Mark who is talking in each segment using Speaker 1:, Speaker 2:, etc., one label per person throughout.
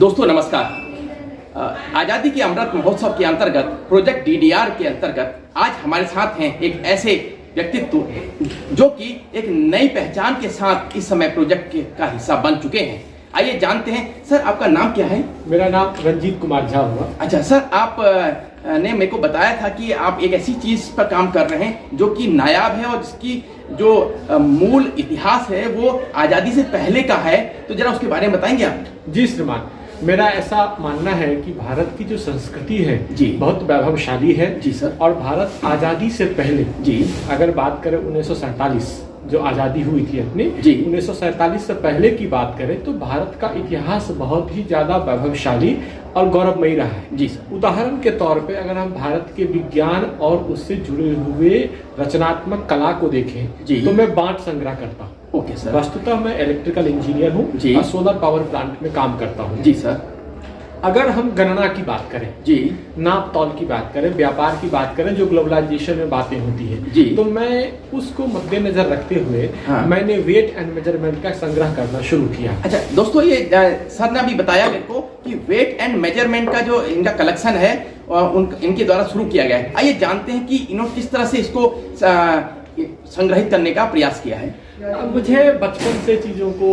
Speaker 1: दोस्तों नमस्कार। आज़ादी के अमृत महोत्सव के अंतर्गत प्रोजेक्ट डीडीआर के अंतर्गत आज हमारे साथ हैं एक ऐसे व्यक्तित्व जो कि एक नई पहचान के साथ इस समय प्रोजेक्ट का हिस्सा बन चुके हैं। आइए जानते हैं। सर, आपका नाम क्या है?
Speaker 2: मेरा नाम रंजीत कुमार झा हुआ।
Speaker 1: अच्छा सर, आप ने मेरे को बताया था कि आप एक ऐसी चीज पर काम कर रहे हैं जो कि नायाब है और जिसकी जो मूल इतिहास है वो आज़ादी से पहले का है, तो जरा उसके बारे में बताएंगे आप?
Speaker 2: जी श्रीमान, मेरा ऐसा मानना है कि भारत की जो संस्कृति है
Speaker 1: जी
Speaker 2: बहुत वैभवशाली है।
Speaker 1: जी सर।
Speaker 2: और भारत आज़ादी से पहले
Speaker 1: जी
Speaker 2: अगर बात करें 1947 जो आज़ादी हुई थी अपनी,
Speaker 1: जी
Speaker 2: 1947 से पहले की बात करें तो भारत का इतिहास बहुत ही ज़्यादा वैभवशाली और गौरवमयी रहा है।
Speaker 1: जी सर।
Speaker 2: उदाहरण के तौर पे अगर हम भारत के विज्ञान और उससे जुड़े हुए रचनात्मक कला को देखें
Speaker 1: जी
Speaker 2: तो मैं बांट संग्रह करता हूँ।
Speaker 1: Okay sir.
Speaker 2: वस्तुतः मैं इलेक्ट्रिकल इंजीनियर हूँ
Speaker 1: जी।
Speaker 2: और सोलर पावर प्लांट में काम करता हूँ।
Speaker 1: जी सर।
Speaker 2: अगर हम गणना की बात करें,
Speaker 1: जी
Speaker 2: नाप तौल की बात करें, व्यापार की बात करें, जो ग्लोबलाइजेशन में बातें होती है
Speaker 1: जी
Speaker 2: तो मैं उसको मद्देनजर रखते हुए
Speaker 1: हाँ।
Speaker 2: मैंने वेट एंड मेजरमेंट का संग्रह करना शुरू किया।
Speaker 1: अच्छा दोस्तों, ये सर ने अभी बताया मेरे को कि वेट एंड मेजरमेंट का जो इनका कलेक्शन है इनके द्वारा शुरू किया गया है। आइए जानते हैं कि इन्होंने किस तरह से इसको संग्रहित करने का प्रयास किया है।
Speaker 2: मुझे बचपन से चीजों को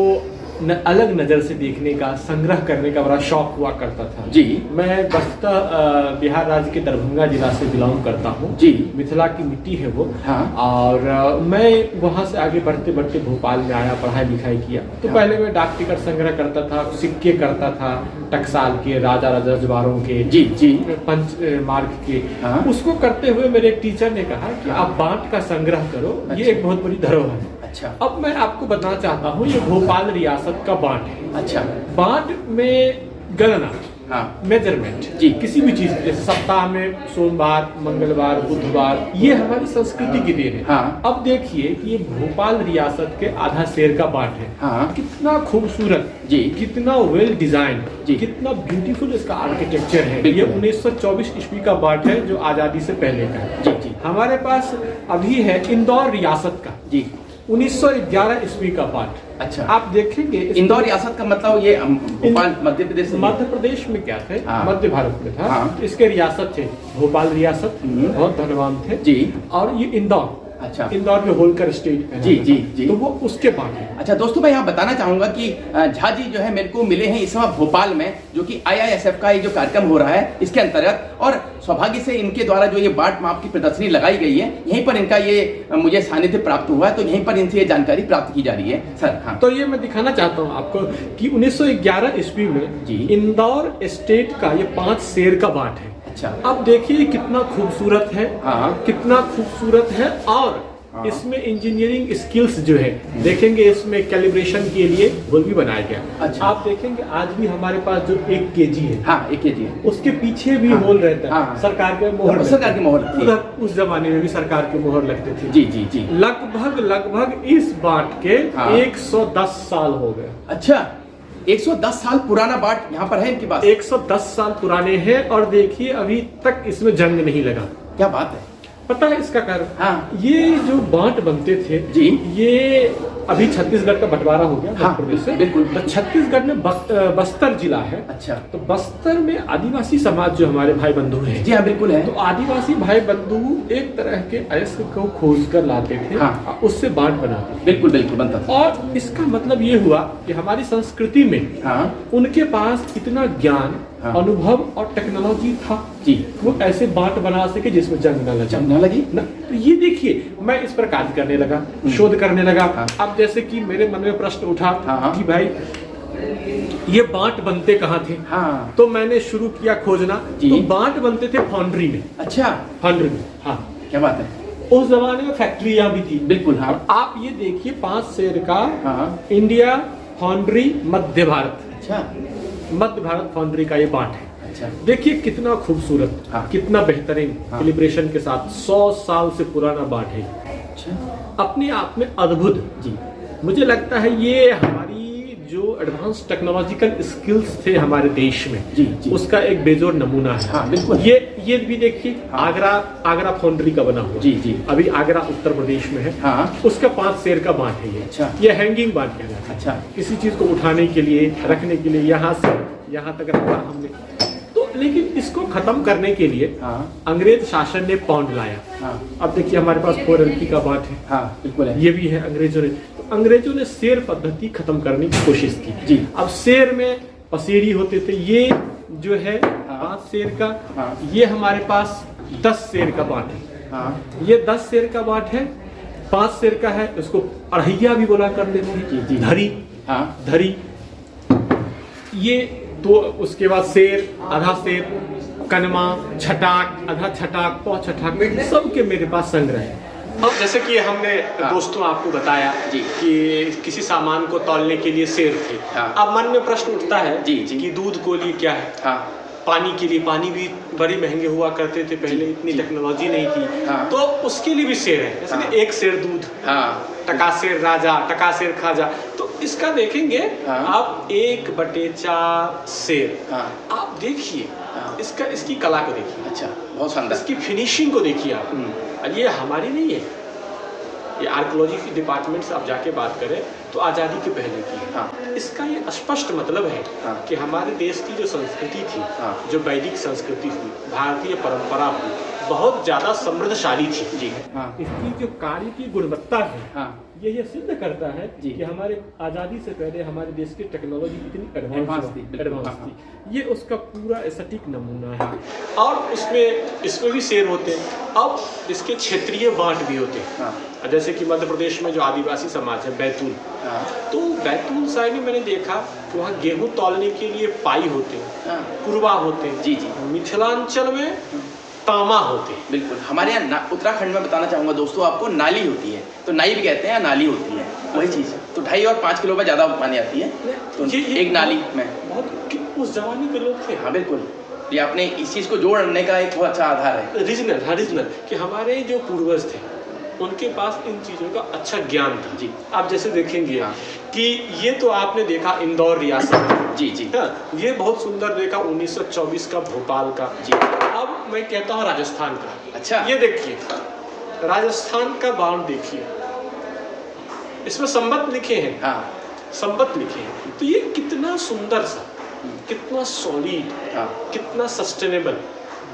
Speaker 2: अलग नजर से देखने का, संग्रह करने का बड़ा शौक हुआ करता था।
Speaker 1: जी।
Speaker 2: मैं वस्तुतः बिहार राज्य के दरभंगा जिला से बिलोंग करता हूँ।
Speaker 1: जी।
Speaker 2: मिथिला की मिट्टी है वो।
Speaker 1: हाँ।
Speaker 2: और मैं वहाँ से आगे बढ़ते बढ़ते भोपाल में आया, पढ़ाई लिखाई किया। तो
Speaker 1: हाँ।
Speaker 2: पहले मैं डाक टिकट संग्रह करता था, सिक्के करता था, टकसाल के, राजा रजवाड़ों के,
Speaker 1: जी जी
Speaker 2: पंच मार्ग के।
Speaker 1: हाँ।
Speaker 2: उसको करते हुए मेरे एक टीचर ने कहा कि आप बांट का संग्रह करो, ये
Speaker 1: अच्छा।
Speaker 2: एक बहुत बड़ी धरोहर है।
Speaker 1: अच्छा।
Speaker 2: अब मैं आपको बताना चाहता हूँ, ये भोपाल रियासत का बांट है।
Speaker 1: अच्छा।
Speaker 2: बांट में गणना,
Speaker 1: हाँ।
Speaker 2: मेजरमेंट
Speaker 1: जी।
Speaker 2: किसी भी चीज, जैसे सप्ताह में सोमवार, मंगलवार, बुधवार, ये हमारी संस्कृति की देन है।
Speaker 1: हाँ।
Speaker 2: अब देखिए कि ये भोपाल रियासत के आधा शेर का बांट है।
Speaker 1: हाँ।
Speaker 2: कितना खूबसूरत,
Speaker 1: जी।
Speaker 2: कितना वेल डिजाइन,
Speaker 1: जी।
Speaker 2: कितना ब्यूटीफुल इसका आर्किटेक्चर है। ये
Speaker 1: बिल्कुल।
Speaker 2: 1924 ईस्वी का बांट है जो आजादी से पहले का है।
Speaker 1: जी जी
Speaker 2: हमारे पास अभी है इंदौर रियासत का
Speaker 1: जी
Speaker 2: 1911 ईस्वी का पाठ।
Speaker 1: अच्छा।
Speaker 2: आप देखेंगे
Speaker 1: इंदौर रियासत का मतलब ये भोपाल मध्य प्रदेश में?
Speaker 2: मध्य प्रदेश में क्या थे?
Speaker 1: हाँ।
Speaker 2: मध्य भारत में था।
Speaker 1: हाँ।
Speaker 2: इसके रियासत थे भोपाल रियासत, बहुत धनवान थे
Speaker 1: जी।
Speaker 2: और ये इंदौर,
Speaker 1: अच्छा।
Speaker 2: इंदौर में होलकर स्टेट है।
Speaker 1: जी जी जी।
Speaker 2: तो वो उसके पास है।
Speaker 1: अच्छा दोस्तों, मैं यहाँ बताना चाहूंगा कि झा जी जो है मेरे को मिले हैं इस समय भोपाल में, जो कि IISF का ये जो कार्यक्रम हो रहा है इसके अंतर्गत, और सौभाग्य से इनके द्वारा जो ये बाट माप की प्रदर्शनी लगाई गई है यहीं पर इनका ये मुझे सानिध्य प्राप्त हुआ है, तो यहीं पर इनसे ये जानकारी प्राप्त की जा रही है। सर हाँ।
Speaker 2: तो ये मैं दिखाना चाहता हूँ आपको कि 1911 ईस्वी में
Speaker 1: जी।
Speaker 2: इंदौर स्टेट का ये 5 शेर का बाट है।
Speaker 1: अच्छा।
Speaker 2: अब देखिए कितना खूबसूरत है।
Speaker 1: हाँ।
Speaker 2: कितना खूबसूरत है। और
Speaker 1: हाँ।
Speaker 2: इसमें इंजीनियरिंग स्किल्स जो है देखेंगे, इसमें कैलिब्रेशन के लिए होल भी बनाया गया।
Speaker 1: अच्छा।
Speaker 2: आप देखेंगे आज भी हमारे पास जो 1 kg है,
Speaker 1: हाँ 1 kg है,
Speaker 2: उसके पीछे भी
Speaker 1: हाँ।
Speaker 2: होल रहता है।
Speaker 1: हाँ।
Speaker 2: सरकार के मोहर,
Speaker 1: सरकार की मोहर लगती है।
Speaker 2: उधर उस जमाने में भी सरकार के मोहर लगते थे।
Speaker 1: जी जी जी।
Speaker 2: लगभग इस बाट के
Speaker 1: हाँ।
Speaker 2: 110 साल हो गए।
Speaker 1: अच्छा, 110 साल पुराना बाट यहाँ पर है इनके पास?
Speaker 2: 110 साल पुराने हैं और देखिए अभी तक इसमें जंग नहीं लगा।
Speaker 1: क्या बात है।
Speaker 2: पता है इसका कारण?
Speaker 1: हाँ।
Speaker 2: ये जो बांट बनते थे
Speaker 1: जी।
Speaker 2: ये अभी छत्तीसगढ़ का बंटवारा हो गया
Speaker 1: हाँ,
Speaker 2: मध्य प्रदेश से।
Speaker 1: बिल्कुल।
Speaker 2: तो छत्तीसगढ़ में बस्तर जिला है।
Speaker 1: अच्छा।
Speaker 2: तो बस्तर में आदिवासी समाज जो हमारे भाई बंधु हैं,
Speaker 1: जी हाँ बिल्कुल है।
Speaker 2: तो आदिवासी भाई बंधु एक तरह के अयस्क को खोज कर लाते थे।
Speaker 1: हाँ।
Speaker 2: और उससे बांट बनाते थे।
Speaker 1: बिल्कुल बिल्कुल बनता था।
Speaker 2: और इसका मतलब ये हुआ कि हमारी संस्कृति में
Speaker 1: हाँ।
Speaker 2: उनके पास इतना ज्ञान,
Speaker 1: हाँ।
Speaker 2: अनुभव और टेक्नोलॉजी था
Speaker 1: जी।
Speaker 2: वो ऐसे बांट बना सके जिसमें जंग न लगे।
Speaker 1: जंग न लगी
Speaker 2: ना, तो ये देखिए मैं इस पर कार्य करने लगा, शोध करने लगा।
Speaker 1: हाँ।
Speaker 2: अब जैसे कि मेरे मन में प्रश्न उठा
Speaker 1: हाँ।
Speaker 2: कि भाई ये बांट बनते कहाँ थे?
Speaker 1: हाँ।
Speaker 2: तो मैंने शुरू किया खोजना।
Speaker 1: जी।
Speaker 2: तो बांट बनते थे फाउंड्री में।
Speaker 1: अच्छा।
Speaker 2: फाउंड्री में, हाँ।
Speaker 1: क्या बात है।
Speaker 2: उस जमाने में फैक्ट्रियां भी थी।
Speaker 1: बिल्कुल हाँ।
Speaker 2: और आप ये देखिए 5 शेर का
Speaker 1: हाँ।
Speaker 2: इंडिया फाउंड्री मध्य भारत,
Speaker 1: अच्छा।
Speaker 2: मध्य भारत फाउंड्री का ये बांट है।
Speaker 1: अच्छा।
Speaker 2: देखिए कितना खूबसूरत,
Speaker 1: हाँ।
Speaker 2: कितना बेहतरीन
Speaker 1: हाँ।
Speaker 2: कैलिब्रेशन के साथ 100 साल से पुराना बांट है।
Speaker 1: अच्छा।
Speaker 2: अपने आप में अद्भुत।
Speaker 1: जी।
Speaker 2: मुझे लगता है ये हमारी जो एडवांस टेक्नोलॉजिकल स्किल्स थे हमारे देश में,
Speaker 1: जी जी।
Speaker 2: उसका एक बेजोड़ नमूना है।
Speaker 1: हाँ बिल्कुल।
Speaker 2: ये भी देखिए,
Speaker 1: हाँ।
Speaker 2: आगरा फाउंड्री का बना हुआ।
Speaker 1: जी जी।
Speaker 2: अभी आगरा उत्तर प्रदेश में है।
Speaker 1: हाँ।
Speaker 2: उसका 5 शेर का बांट है ये।
Speaker 1: अच्छा।
Speaker 2: ये हैंगिंग बांट कहलाता है।
Speaker 1: अच्छा।
Speaker 2: किसी चीज को उठाने के लिए, रखने के लिए यहाँ से यहाँ तक रखा हमने। तो लेकिन इसको खत्म करने के लिए
Speaker 1: हाँ।
Speaker 2: अंग्रेज शासन ने पाउंड लाया।
Speaker 1: हाँ।
Speaker 2: अब देखिए हमारे पास 4 अंकी का बाट है।
Speaker 1: हाँ बिल्कुल है।
Speaker 2: ये भी है अंग्रेजों ने। तो अंग्रेजों ने शेर पद्धति खत्म करने की कोशिश की
Speaker 1: जी।
Speaker 2: अब शेर में पसेरी होते थे, ये जो है 5 शेर का।
Speaker 1: हाँ।
Speaker 2: ये हमारे पास 10 शेर का बाट है।
Speaker 1: हाँ।
Speaker 2: ये 10 शेर का बाट है, 5 शेर का है, इसको अढ़ैया भी बोला करते थे। धरी। हाँ। धरी। ये तो उसके बाद शेर, आधा शेर, कनमा, छटाक, आधा छटाक, पौ छटाक, सबके मेरे पास संग्रह है। अब जैसे कि हमने दोस्तों आपको बताया कि किसी सामान को तौलने के लिए शेर थे। अब मन में प्रश्न उठता है कि दूध को लिए क्या है, पानी के लिए, पानी भी बड़ी महंगे हुआ करते थे पहले, इतनी टेक्नोलॉजी नहीं थी। तो उसके लिए भी शेर है, जैसे 1 शेर दूध, टका शेर राजा, टका शेर खाजा। तो इसका देखेंगे आप 1/4 शेर। आप देखिए इसकी कला को देखिए।
Speaker 1: अच्छा, बहुत शानदार।
Speaker 2: इसकी फिनिशिंग को देखिए आप। ये हमारी नहीं है, ये आर्कियोलॉजी के डिपार्टमेंट से आप जाके बात करें तो आज़ादी के पहले की है। इसका ये स्पष्ट मतलब है कि हमारे देश की जो संस्कृति थी, जो वैदिक संस्कृति थी, भारतीय परंपरा थी, बहुत ज़्यादा समृद्धशाली थी। जी। इसकी जो कार्य की गुणवत्ता है, ये सिद्ध करता है कि हमारे आज़ादी से पहले हमारे देश की टेक्नोलॉजी कितनी एडवांस थी। ये उसका पूरा सटीक नमूना है। और इसमें भी शेर होते हैं। अब इसके क्षेत्रीय बांट भी होते हैं। जैसे कि मध्य प्रदेश में जो आदिवासी समाज है बैतूल, तो बैतूल साइड में मैंने देखा वहाँ गेहूं तौलने के लिए पाई होते हैं, पुरवा होते हैं। जी। मिथिलांचल में तामा होते हैं। बिल्कुल, हमारे यहाँ उत्तराखंड में बताना चाहूँगा दोस्तों आपको, नाली होती है, तो नाई भी कहते हैं, नाली होती है, वही चीज़। तो 2.5 और 5 किलो में ज़्यादा पानी आती है, तो ये एक नाली में बहुत उस जमाने के लोग थे। हाँ बिल्कुल, ये आपने इस चीज़ को जोड़ने का एक बहुत अच्छा आधार है। रीजनल कि हमारे जो पूर्वज थे उनके पास इन चीज़ों का अच्छा ज्ञान था। जी। आप जैसे देखेंगे कि ये तो आपने देखा इंदौर रियासत। जी। ये बहुत सुंदर देखा 1924 का भोपाल का। जी। अब मैं कहता हूँ राजस्थान का। अच्छा। ये देखिए राजस्थान का बाउंड देखिए, इसमें संबत लिखे हैं। संबत लिखे हैं, तो ये कितना सुंदर सा, कितना सॉलिड, कितना सस्टेनेबल,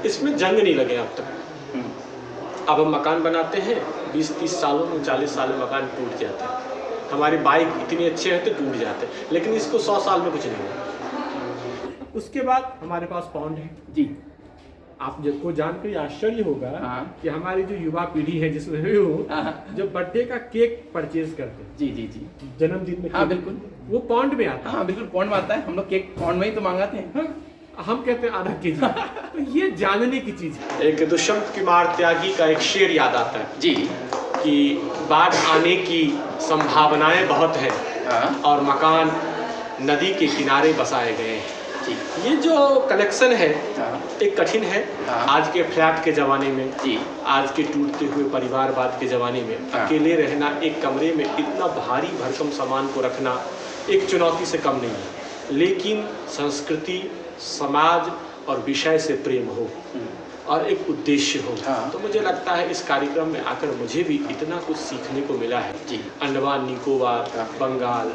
Speaker 2: इसमें जंग नहीं लगे अब तक। अब हम मकान बनाते हैं 20-30 सालों में, 40 साल में मकान टूट जाते हैं। हमारी बाइक इतनी अच्छे हैं तो टूट जाते हैं, लेकिन इसको 100 साल में कुछ नहीं हुआ। उसके बाद हमारे पास पाउंड है। जी। आप को जानकर आश्चर्य होगा कि हमारी जो युवा पीढ़ी है जिसमें जो बर्थडे का केक परचेज करते हैं, जी, जन्मदिन में, बिल्कुल, वो पाउंड में आता है। बिल्कुल पाउंड में आता है। हम लोग केक पाउंड में ही तो मंगाते हैं। हम कहते हैं आधा केजी। तो ये जानने की चीज है। एक दुष्यंत कुमार त्यागी का एक शेर याद आता है जी, कि बाढ़ आने की संभावनाएं बहुत है और मकान नदी के किनारे बसाए गए हैं। ये जो कलेक्शन है एक कठिन है आज के फ्लैट के ज़माने में, आज के टूटते हुए परिवारवाद के ज़माने में अकेले रहना, एक कमरे में इतना भारी भरकम सामान को रखना एक चुनौती से कम नहीं है। लेकिन संस्कृति, समाज और विषय से प्रेम हो और एक उद्देश्य हो, तो मुझे लगता है इस कार्यक्रम में आकर मुझे भी इतना कुछ सीखने को मिला है। अंडमान निकोबार, बंगाल,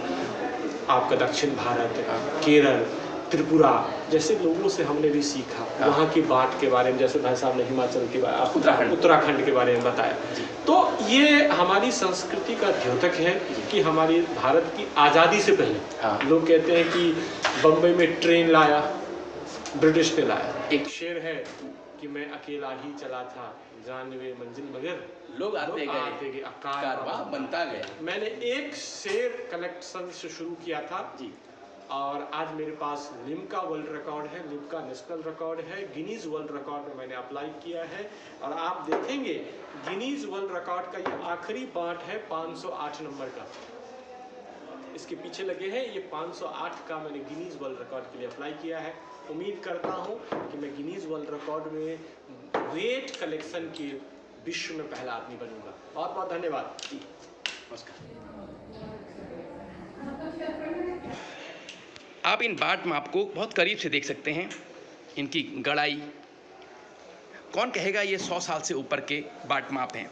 Speaker 2: आपका दक्षिण भारत, केरल, त्रिपुरा जैसे लोगों से हमने भी सीखा, वहाँ की बात के बारे में, जैसे भाई साहब ने हिमाचल के बारे, उत्तराखंड के बारे में बताया। तो ये हमारी संस्कृति का द्योतक है कि हमारी भारत की आज़ादी से पहले लोग कहते हैं कि बम्बई में ट्रेन लाया, ब्रिटिश ने लाया। एक शेर है कि मैं अकेला ही चला था जानवे मंजिल मगर लोग आते गए कारवां बनता गया। मैंने एक शेर कलेक्शन से शुरू किया था जी, और आज मेरे पास लिम्का वर्ल्ड रिकॉर्ड है, लिम्का नेशनल रिकॉर्ड है, गिनीज वर्ल्ड रिकॉर्ड में मैंने अप्लाई किया है। और आप देखेंगे गिनीज वर्ल्ड रिकॉर्ड का ये आखिरी पार्ट है 508 नंबर का, इसके पीछे लगे हैं। ये 508 का मैंने गिनीज वर्ल्ड रिकॉर्ड के लिए अप्लाई किया है। उम्मीद करता हूँ कि मैं गिनीज वर्ल्ड रिकॉर्ड में वेट कलेक्शन के विश्व में पहला आदमी बनूंगा। बहुत बहुत धन्यवाद जी, नमस्कार।
Speaker 1: आप इन बाट माप को बहुत करीब से देख सकते हैं, इनकी गड़ाई। कौन कहेगा ये 100 साल से ऊपर के बाट माप हैं।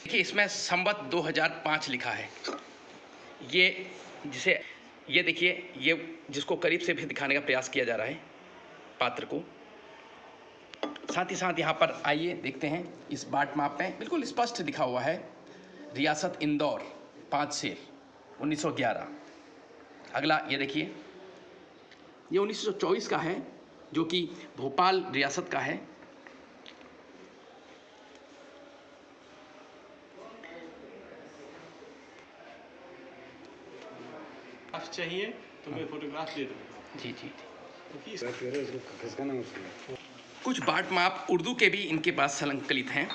Speaker 1: देखिए इसमें संवत 2005 लिखा है। ये जिसे ये देखिए, ये जिसको करीब से भी दिखाने का प्रयास किया जा रहा है पात्र को। साथ ही साथ यहाँ पर आइए देखते हैं इस बाट माप में बिल्कुल स्पष्ट लिखा हुआ है रियासत इंदौर 5 सेर 1911। अगला ये देखिए, ये 1924 का है जो कि भोपाल रियासत का है।
Speaker 2: चाहिए तो मैं फोटोग्राफ दे दूँगा।
Speaker 1: जी जी जी।
Speaker 2: क्योंकि
Speaker 1: कुछ बाट माप उर्दू के भी इनके पास संकलित हैं।